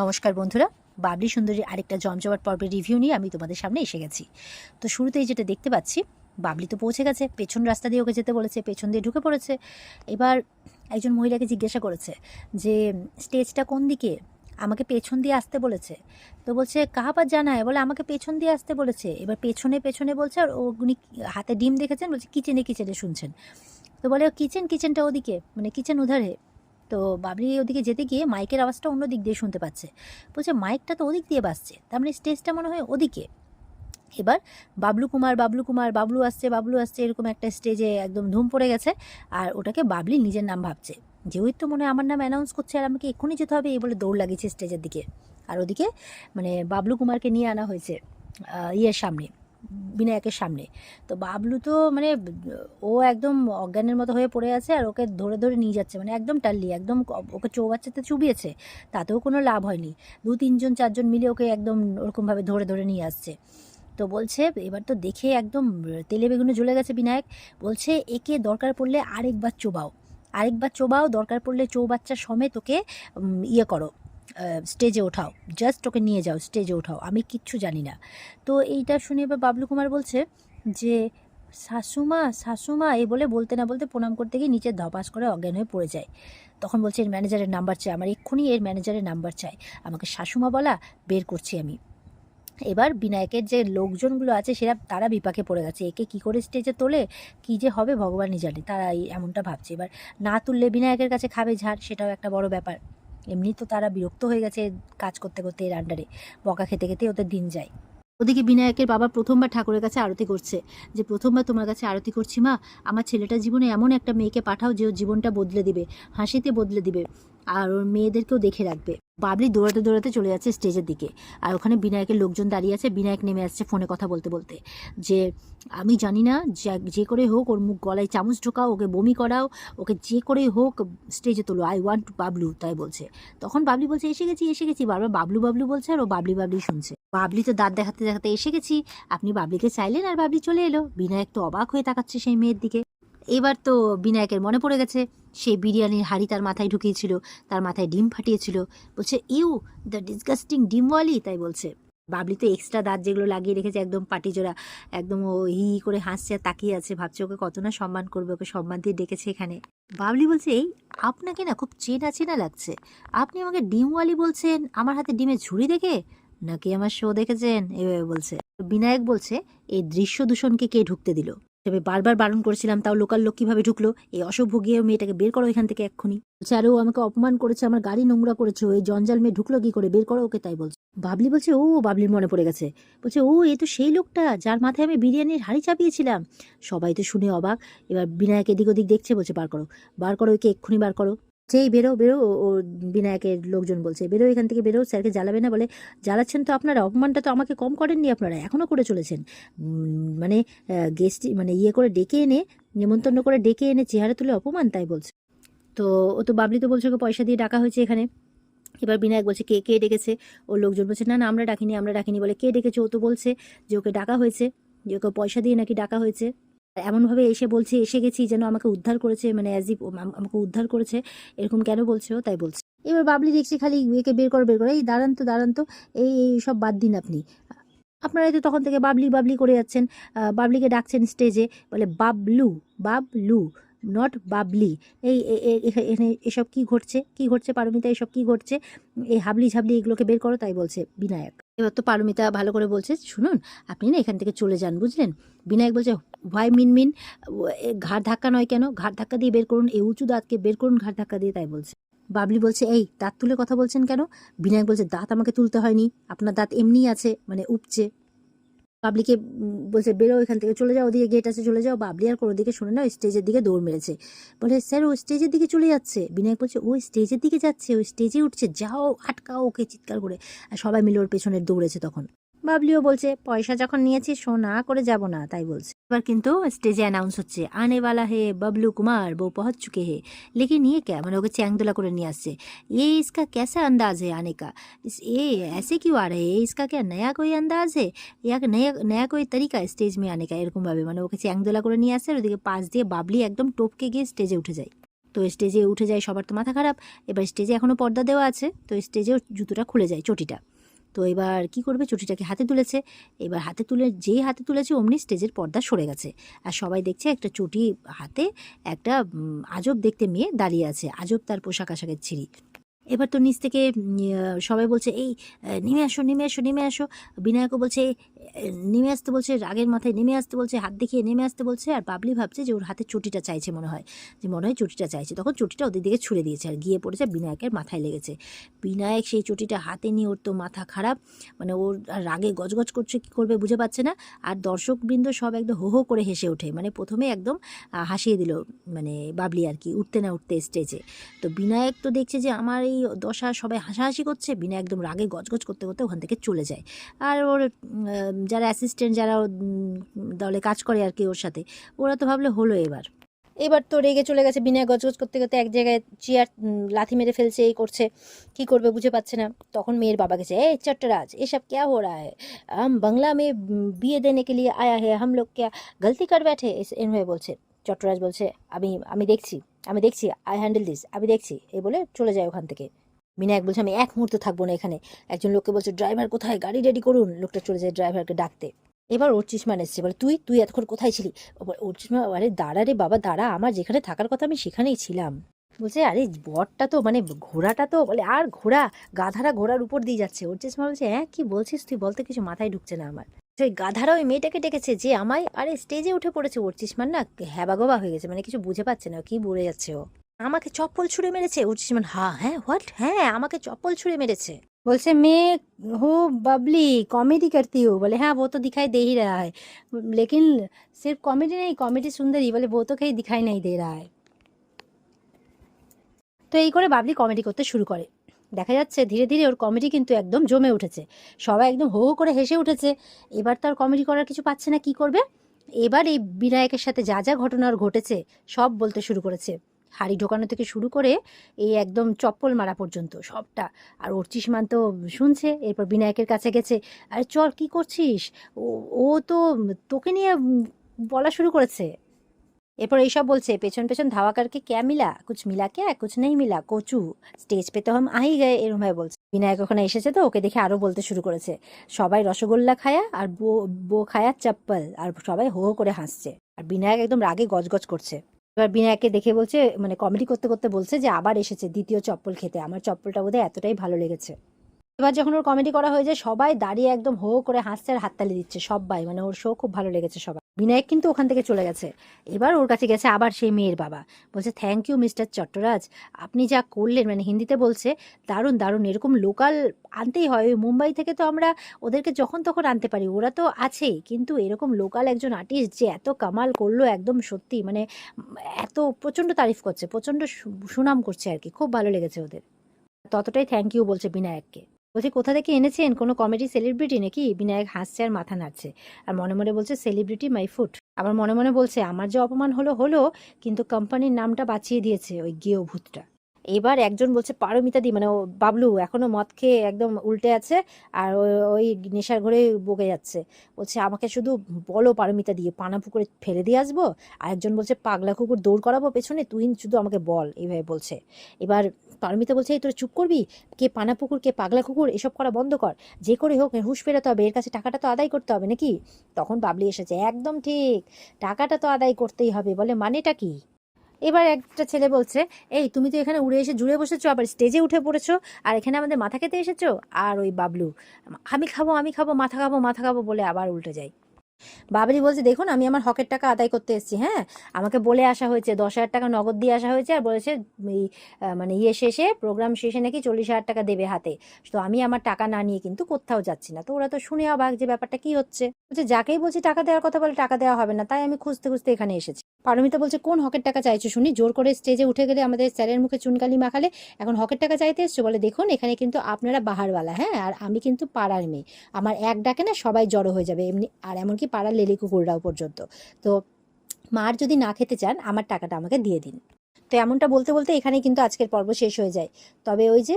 নমস্কার বন্ধুরা, বাবলি সুন্দরীর আরেকটা জমজমাট পর্বের রিভিউ নিয়ে আমি তোমাদের সামনে এসে গেছি। তো শুরুতেই যেটা দেখতে পাচ্ছি, বাবলি তো পৌঁছে গেছে, পেছন রাস্তা দিয়ে ওকে যেতে বলেছে, পেছন দিয়ে ঢুকে পড়েছে। এবার একজন মহিলাকে জিজ্ঞাসা করেছে যে স্টেজটা কোন দিকে, আমাকে পেছন দিয়ে আসতে বলেছে। তো বলছে কাহা পার জানা হয়, বলে আমাকে পেছন দিয়ে আসতে বলেছে। এবার পেছনে পেছনে বলছে, আর উনি হাতে ডিম দেখেছেন, বলছে কিচেনে কিচেনে শুনছেন। তো বলে কিচেনটা ওদিকে, মানে কিচেন উধারে। তো বাবলি ওদিকে যেতে গিয়ে মাইকের আওয়াজটা অন্য দিক দিয়ে শুনতে পাচ্ছে। বলছে মাইকটা তো ওদিক দিয়ে বাজছে, তার মানে স্টেজটা মনে হয় ওদিকে। এবার বাবলু আসছে এরকম একটা স্টেজে একদম ধুম পড়ে গেছে। আর ওটাকে বাবলি নিজের নাম ভাবছে, যে ওই তো মনে হয় আমার নাম অ্যানাউন্স করছে, আর আমাকে এক্ষুনি যেতে হবে, এই বলে দৌড় লাগিয়েছে স্টেজের দিকে। আর ওদিকে মানে বাবলু কুমারকে নিয়ে আনা হয়েছে ইয়ের সামনে, বিনায়কের সামনে। তো বাবলু তো মানে ও একদম অজ্ঞানের মতো হয়ে পড়ে আছে, আর ওকে ধরে ধরে নিয়ে যাচ্ছে, মানে একদম টাল্লি, একদম ওকে চৌবাচ্চাতে চুবিয়েছে, তাতেও কোনো লাভ হয়নি। 2 3 4 জন মিলে ওকে একদম ওরকমভাবে ধরে ধরে নিয়ে আসছে। তো বলছে এবার তো দেখে একদম তেলে বেগুনে জ্বলে গেছে বিনায়ক। বলছে একে দরকার পড়লে আরেকবার চোবাও, দরকার পড়লে চৌবাচ্চা সমেত ওকে ইয়ে করো, স্টেজে ওঠাও, জাস্ট ওকে নিয়ে যাও, স্টেজে ওঠাও, আমি কিচ্ছু জানি না। তো এইটা শুনে এবার বাবলু কুমার বলছে যে শাশুমা এই বলে বলতে না বলতে প্রণাম করতে গিয়ে নিচে ধপাস করে অজ্ঞান হয়ে পড়ে যায়। তখন বলছে এর ম্যানেজারের নাম্বার চাই, আমার এক্ষুনি এর ম্যানেজারের নাম্বার চাই, আমাকে শাশুমা বলা, বের করছি আমি। এবার বিনায়কের যে লোকজনগুলো আছে তারা বিপাকে পড়ে গেছে, একে কি করে স্টেজে তোলে, কি যে হবে ভগবানই জানে, তারা এমনটা ভাবছে। এবার না তুললে বিনায়কের কাছে খাবে ঝাড়, সেটাও একটা বড় ব্যাপার। এমনি তো তারা বিরক্ত হয়ে গেছে কাজ করতে করতে, এর আন্ডারে বকা খেতে খেতে ওদের দিন যায়। ওদিকে বিনায়কের বাবা প্রথমবার ঠাকুরের কাছে আরতি করছে, যে প্রথমবার তোমার কাছে আরতি করছি মা, আমার ছেলেটার জীবনে এমন একটা মেয়েকে পাঠাও যে ওর জীবনটা বদলে দিবে, হাসিতে বদলে দিবে, আর ওর মেয়েদেরকেও দেখে রাখবে। বাবলি দৌড়াতে দৌড়াতে চলে যাচ্ছে স্টেজের দিকে, আর ওখানে বিনায়কের লোকজন দাঁড়িয়ে আছে। বিনায়ক নেমে আসছে ফোনে কথা বলতে বলতে, যে আমি জানি না, যে করে হোক ওর মুখ গলায় চামচ ঢোকাও, ওকে বমি করাও, ওকে যে করেই হোক স্টেজে তোলো, আই ওয়ান্ট বাবলু, তাই বলছে। তখন বাবলি বলছে এসে গেছি, বারবার বাবলু বাবলু বলছে, আর ও বাবলি বাবলি শুনছে। বাবলি তো দাঁত দেখাতে দেখাতে এসে গেছি, আপনি বাবলিকে চাইলেন আর বাবলি চলে এলো। বিনায়ক তো অবাক হয়ে তাকাচ্ছে সেই মেয়ের দিকে। এবার তো বিনায়কের মনে পড়ে গেছে সেই বিরিয়ানির হাঁড়ি তার মাথায় ঢুকিয়েছিল, তার মাথায় ডিম ফাটিয়েছিল। বলছে ইউ দ্য ডিসগাস্টিং ডিমওয়ালি, তাই বলছে। বাবলি তো এক্সট্রা দাঁত যেগুলো লাগিয়ে রেখেছে একদম পাটিজোড়া, একদম ও হি হি করে হাসছে আর তাকিয়ে আছে, ভাবছে ওকে কত না সম্মান করবে, ওকে সম্মান দিয়ে ডেকেছে এখানে। বাবলি বলছে এই আপনাকে না খুব চেনা চেনা লাগছে, আপনি আমাকে ডিমওয়ালি বলছেন আমার হাতে ডিমের ঝুড়ি দেখে, নাকি আমার শো দেখেছেন, এভাবে বলছে। বিনায়ক বলছে এই দৃশ্য দূষণকে কে ঢুকতে দিল, তবে বারবার বারণ করেছিলাম, তাও লোকাল লোক কিভাবে ঢুকলো, এই অসভ্য গিয়ে মেয়েটাকে বের করো এখান থেকে এক্ষুনি। বলছে আরে ও আমাকে অপমান করেছে, আমার গাড়ি নোংরা করেছে, এই জঞ্জাল মেয়ে ঢুকলো কি করে, বের করো ওকে, তাই বলছে। বাবলি বলছে ও, বাবলির মনে পড়ে গেছে, বলছে ও এ তো সেই লোকটা যার মাথায় আমি বিরিয়ানির হাঁড়ি চাপিয়েছিলাম। সবাই তো শুনে অবাক। এবার বিনায়ক এদিক ওদিক দেখছে, বলছে বার করো একে এক্ষুনি বার করো। যেই বেরো বেরো, ও বিনায়কের লোকজন বলছে বেরো এখান থেকে, বেরো, স্যারকে জ্বালাবে না। বলে জ্বালাচ্ছেন তো আপনারা, অপমানটা তো আমাকে কম করেননি আপনারা, এখনও করে চলেছেন। মানে গেস্ট মানে ইয়ে করে ডেকে এনে, নেমন্তন্ন করে ডেকে এনে চেহারা তুলে অপমান, তাই বলছে। তো ও তো বাবলি তো বলছে ওকে পয়সা দিয়ে ডাকা হয়েছে এখানে। এবার বিনায়ক বলছে কে কে ডেকেছে, ওর লোকজন বলছে না না আমরা ডাকিনি। বলে কে ডেকেছে, ও তো বলছে যে ওকে ডাকা হয়েছে, যে ওকে পয়সা দিয়ে নাকি ডাকা হয়েছে। এমনভাবে এসে বলছে এসে গেছি, যেন আমাকে উদ্ধার করেছে, মানে অ্যাজ ইফ আমাকে উদ্ধার করেছে, এরকম কেন বলছে ও, তাই বলছে। এবার বাবলি দেখছি খালি একে বের করো, এই দাঁড়ান তো, এই সব বাদ দিন আপনি, আপনারাই তো তখন থেকে বাবলি বাবলি করে যাচ্ছেন, বাবলিকে ডাকছেন স্টেজে, বলে বাবলু বাবলু, নট বাবলি। এই এখানে এসব কি ঘটছে পারমিতা, এসব কি ঘটছে, এই হাবলি ঝাবলি এগুলোকে বের করো, তাই বলছে বিনায়ক। এবার তো পারমিতা ভালো করে বলছে শুনুন, আপনি না এখান থেকে চলে যান, বুঝলেন। বিনায়ক বলছে হোয়াই মিন ঘাড় ধাক্কা নয় কেন, ঘাড় ধাক্কা দিয়ে বের করুন, এই উঁচু দাঁতকে বের করুন ঘাড় ধাক্কা দিয়ে, তাই বলছে। বাবলি বলছে এই দাঁত তুলে কথা বলছেন কেন। বিনায়ক বলছে দাঁত আমাকে তুলতে হয়নি, আপনার দাঁত এমনিই আছে, মানে উপচে। বাবলিকে বলছে বেরো এখান থেকে, চলে যাও, ওদিকে গেট আছে চলে যাও। বাবলি আর কোনো দিকে শুনে না, স্টেজের দিকে দৌড় মেরেছে। বলে স্যার ও স্টেজের দিকে চলে যাচ্ছে। বিনায়ক বলছে ও স্টেজের দিকে যাচ্ছে, ও স্টেজে উঠছে, যাও আটকাও ওকে, চিৎকার করে। আর সবাই মিলে ওর পেছনে দৌড়েছে তখন। বাবলিও বলছে পয়সা যখন নিয়েছি শো না করে যাব না, তাই বলছে। এবার কিন্তু স্টেজে অ্যানাউন্স হচ্ছে আনে वाला হে বাবলু কুমার, वो पहुंच चुके हैं। लेकिन ये क्या, মানে ওকে চ্যাংদোলা করে নিয়ে আসছে। ये इसका कैसा अंदाज है आने का, ये ऐसे क्यों आ रहे हैं, इसका क्या नया कोई अंदाज है, या नया नया कोई तरीका স্টেজ মে আনে কা, এরকম ভাবে মানে ওকে চ্যাংদোলা করে নিয়ে আসছে। আর ওদিকে পাশ দিয়ে বাবলি একদম টপকে গিয়ে স্টেজে উঠে যায়। তো স্টেজে উঠে যায়, সবার তো মাথা খারাপ। এবার স্টেজে এখনও পর্দা দেওয়া আছে, তো স্টেজেও জুতোটা খুলে যায়, চটিটা। তো এবার কি করবে, চটিটাকে হাতে তুলেছে। এবার হাতে তুলে যেই হাতে তুলেছে অমনি স্টেজের পর্দা সরে গেছে, আর সবাই দেখছে একটা চটি হাতে একটা আজব দেখতে মেয়ে দাঁড়িয়ে আছে, আজব তার পোশাক আশাকের ছিঁড়ি। এবার তো নিচ থেকে সবাই বলছে এই নেমে আসো নেমে আসো নেমে আসো। বিনায়কও বলছে নেমে আসতে বলছে, রাগের মাথায় নেমে আসতে বলছে, হাত দেখিয়ে নেমে আসতে বলছে। আর বাবলি ভাবছে যে ওর হাতে চটিটা চাইছে, মনে হয় চটিটা চাইছে। তখন চটিটা ওদের দিকে ছুড়ে দিয়েছে আর গিয়ে পড়েছে বিনায়কের মাথায় লেগেছে। বিনায়ক সেই চটিটা হাতে নিয়ে, ওর তো মাথা খারাপ, মানে ওর রাগে গজগজ করছে, কী করবে বুঝে পাচ্ছে না। আর দর্শকবৃন্দ সব একদম হো হো করে হেসে ওঠে, মানে প্রথমে একদম হাসিয়ে দিল মানে বাবলি আর কি, উঠতে না উঠতে স্টেজে। তো বিনায়ক তো দেখছে যে আমার এই দশা, সবাই হাসাহাসি করছে, বিনায়ক একদম রাগে গজগজ করতে করতে ওখান থেকে চলে যায়। আর ওর যারা অ্যাসিস্ট্যান্ট, যারা দলে কাজ করে আর কি ওর সাথে, ওরা তো ভাবলে হলো এবার তো রেগে চলে গেছে। বিনায়ক গজগজ করতে করতে এক জায়গায় চেয়ার লাথি মেরে ফেলছে, এই করছে, কি করবে বুঝে পাচ্ছে না। তখন মেয়ের বাবা গেছে, এই চট্টরাজ এসব क्या हो रहा है, हम বাংলা में বিয়ে देने के लिए आया है, हम लोग क्या गलती कर बैठे, এভাবে বলছে। চট্টরাজ বলছে আমি আমি দেখছি আমি দেখছি, আই হ্যান্ডেল দিস, আমি দেখছি, এই বলে চলে যায় ওখান থেকে। বিনায়ক বলছে আমি এক মুহূর্ত থাকবো না এখানে। একজন লোককে বলছে ড্রাইভার কোথায়, গাড়ি রেডি করুন। লোকটা চলে যায় ড্রাইভারকে ডাকতে। এবার ওর চিসমান এসছে, বলে তুই তুই এতক্ষণ কোথায় ছিলি? ওর চিসমান, আরে দাঁড়া রে বাবা দাঁড়া, আমার যেখানে থাকার কথা আমি সেখানেই ছিলাম। বলছে আরে বরটা তো মানে ঘোড়াটা তো, বলে আর ঘোড়া, গাধারা ঘোড়ার উপর দিয়ে যাচ্ছে। ওর চিসমা বলছে হ্যাঁ কি বলছিস তুই, বলতে কিছু মাথায় ঢুকছে না আমার। ওই গাধারা ওই মেয়েটাকে ডেকেছে যে আমায়, আরে স্টেজে উঠে পড়েছে। ওর চিসমান না হ্যাবাগোবা হয়ে গেছে, মানে কিছু বুঝে পাচ্ছে না কি বলে যাচ্ছে ও। আমাকে চপ্পল ছুঁড়ে মেরেছে। ওর চিসমান হ্যাঁ হোয়াট, হ্যাঁ আমাকে চপ্পল ছুঁড়ে মেরেছে। बोलसे मैं हूँ बबली, कॉमेडी करती हूँ। बोले हाँ वो तो दिखाई दे ही रहा है, लेकिन सिर्फ कॉमेडी नहीं, कॉमेडी सुंदरी, बोले वो तो कहीं दिखाई नहीं दे रहा है। তো এই করে বাবলি কমেডি করতে শুরু করে। দেখা যাচ্ছে ধীরে ধীরে ওর কমেডি কিন্তু একদম জমে উঠেছে, সবাই একদম হো হো করে হেসে উঠেছে। এবার তার কমেডি করার কিছু পাচ্ছে না, কি করবে। এবার এই বিনায়কের সাথে যা যা ঘটনা ওর ঘটেছে সব বলতে শুরু করেছে, হাড়ি ঢোকানো থেকে শুরু করে এই একদম চপ্পল মারা পর্যন্ত সবটা। আর ওর চিসমান তো শুনছে। এরপর বিনায়কের কাছে গেছে, আরে চল কি করছিস, ও ও তো তোকে নিয়ে বলা শুরু করেছে। এরপর এইসব বলছে, পেছন পেছন ধাওয়া করকে ক্যা মিলা, কুছ মিলা ক্যা, কুছ নেই মিলা কোচু, স্টেজ পে তো হাম আই গায়ে, এরম ভাবে বলছে। বিনায়ক ওখানে এসেছে তো ওকে দেখে আরো বলতে শুরু করেছে, সবাই রসগোল্লা খায়া আর বো বো খায়া চপ্পল, আর সবাই হো হো করে হাসছে। আর বিনায়ক একদম রাগে গজগজ করছে। এবার বিনায়ককে দেখে বলছে, মানে কমেডি করতে করতে বলছে যে আবার এসেছে দ্বিতীয় চপ্পল খেতে, আমার চপ্পলটা বোধহয় এতটাই ভালো লেগেছে। এবার যখন ওর কমেডি করা হয়ে যায় সবাই দাঁড়িয়ে একদম হো হো করে হাসছে আর হাততালি দিচ্ছে সবাই, মানে ওর শো খুব ভালো লেগেছে সবাই। বিনায়ক কিন্তু ওখান থেকে চলে গেছে। এবার ওর কাছে গেছে আবার সেই মেয়ের বাবা, বলছে থ্যাংক ইউ মিস্টার চট্টরাজ, আপনি যা করলেন, মানে হিন্দিতে বলছে, দারুণ দারুণ, এরকম লোকাল আনতেই হয়। ওই মুম্বাই থেকে তো আমরা ওদেরকে যখন তখন আনতে পারি, ওরা তো আছেই, কিন্তু এরকম লোকাল একজন আর্টিস্ট যে এত কামাল করলো, একদম সত্যি মানে এত প্রচণ্ড তারিফ করছে, প্রচণ্ড সুনাম করছে আর কি, খুব ভালো লেগেছে ওদের। ততটাই থ্যাংক ইউ বলছে বিনায়ককে। বলছি কোথা থেকে এনেছেন, কোনো কমেডি সেলিব্রিটি নাকি? বিনায়ক হাসছে আর মাথা নাড়ছে, আর মনে মনে বলছে সেলিব্রিটি মাই ফুট। আবার মনে মনে বলছে আমার যে অপমান হলো হলো, কিন্তু কোম্পানির নামটা বাঁচিয়ে দিয়েছে ওই গেও ভূতটা। এবার একজন বলছে পারমিতা দি, মানে ও বাবলু এখনো মদ খেয়ে একদম উল্টে আছে, আর ওই নেশার ঘরে বকে যাচ্ছে। বলছে আমাকে শুধু বলো পারমিতা দিয়ে পানা পুকুরে ফেলে দিয়ে আসবো। আর একজন বলছে পাগলা কুকুর দৌড় করাবো পেছনে, তুই শুধু আমাকে বল, এইভাবে বলছে। এবার পারমিতা বলছে এই তোরা চুপ করবি, কে পানা পুকুর কে পাগলা কুকুর এসব করা বন্ধ কর, যে করে হোক হুঁশ ফেরাতে হবে, এর কাছে টাকাটা তো আদায় করতে হবে নাকি। তখন বাবলি এসেছে, একদম ঠিক, টাকাটা তো আদায় করতেই হবে, বলে মানেটা কি। এবার একটা ছেলে বলছে এই তুমি তো এখানে উড়ে এসে জুড়ে বসেছো, আবার স্টেজে উঠে পড়েছো, আর এখানে আমাদের মাথা খেতে এসেছো। আর ওই বাবলু আমি খাবো আমি খাবো মাথা খাবো মাথা খাবো বলে আবার উল্টে যায়। বাবলি বলছে দেখুন আমি আমার হকের টাকা আদায় করতে এসেছি, হ্যাঁ আমাকে বলে আসা হয়েছে 10,000 টাকা নগদ দিয়ে আসা হয়েছে, আর বলেছে এই মানে শেষে প্রোগ্রাম শেষে নাকি 40,000 টাকা দেবে হাতে। তো আমি আমার টাকা না নিয়ে কিন্তু কোথাও যাচ্ছি না। তো ওরা তো শুনে অবাক যে ব্যাপারটা কি হচ্ছে। বলছে যাকেই বলছি টাকা দেওয়ার কথা বলে টাকা দেওয়া হবে না, তাই আমি খুঁজতে খুঁজতে এখানে এসেছি। পারমিতা বলছে কোন হকের টাকা চাইছো শুনি, জোর করে স্টেজে উঠে গেলে আমাদের স্যারের মুখে চুনকালি মাখালে এখন হকের টাকা চাইতে এসছো। বলে দেখুন এখানে কিন্তু আপনারা বাহারওয়ালা, হ্যাঁ আর আমি কিন্তু পাড়ার মেয়ে, আমার এক ডাকে না সবাই জড়ো হয়ে যাবে এমনি, আর এমনকি পাড়ার লেলি কুকুররাও পর্যন্ত। তো মার যদি না খেতে চান আমার টাকাটা আমাকে দিয়ে দিন। তো এমনটা বলতে বলতে এখানেই কিন্তু আজকের পর্ব শেষ হয়ে যায়। তবে ওই যে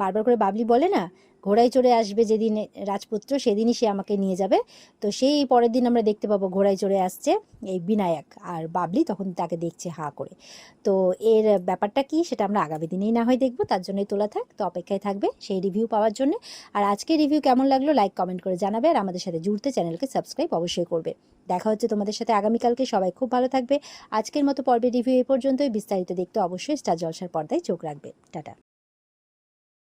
বারবার করে বাবলি বলে না ঘোড়ায় চড়ে আসবে যেদিন রাজপুত্র, সেদিনই সে আমাকে নিয়ে যাবে। তো সেই পরের দিন আমরা দেখতে পাবো ঘোড়ায় চড়ে আসছে এই বিনায়ক, আর বাবলি তখন তাকে দেখছে হাঁ করে। তো এর ব্যাপারটা কি সেটা আমরা আগামী দিনেই না হয় দেখবো, তার জন্যই তোলা থাক। তো অপেক্ষায় থাকবে সেই রিভিউ পাওয়ার জন্য। আর আজকের রিভিউ কেমন লাগলো লাইক কমেন্ট করে জানাবে, আর আমাদের সাথে জুড়তে চ্যানেলকে সাবস্ক্রাইব অবশ্যই করবে। দেখা হচ্ছে তোমাদের সাথে আগামীকালকে। সবাই খুব ভালো থাকবে। আজকের মতো পর্বের রিভিউ এ পর্যন্তই। বিস্তারিত দেখতে অবশ্যই স্টার জলসার পর্দায় চোখ রাখবে। টাটা।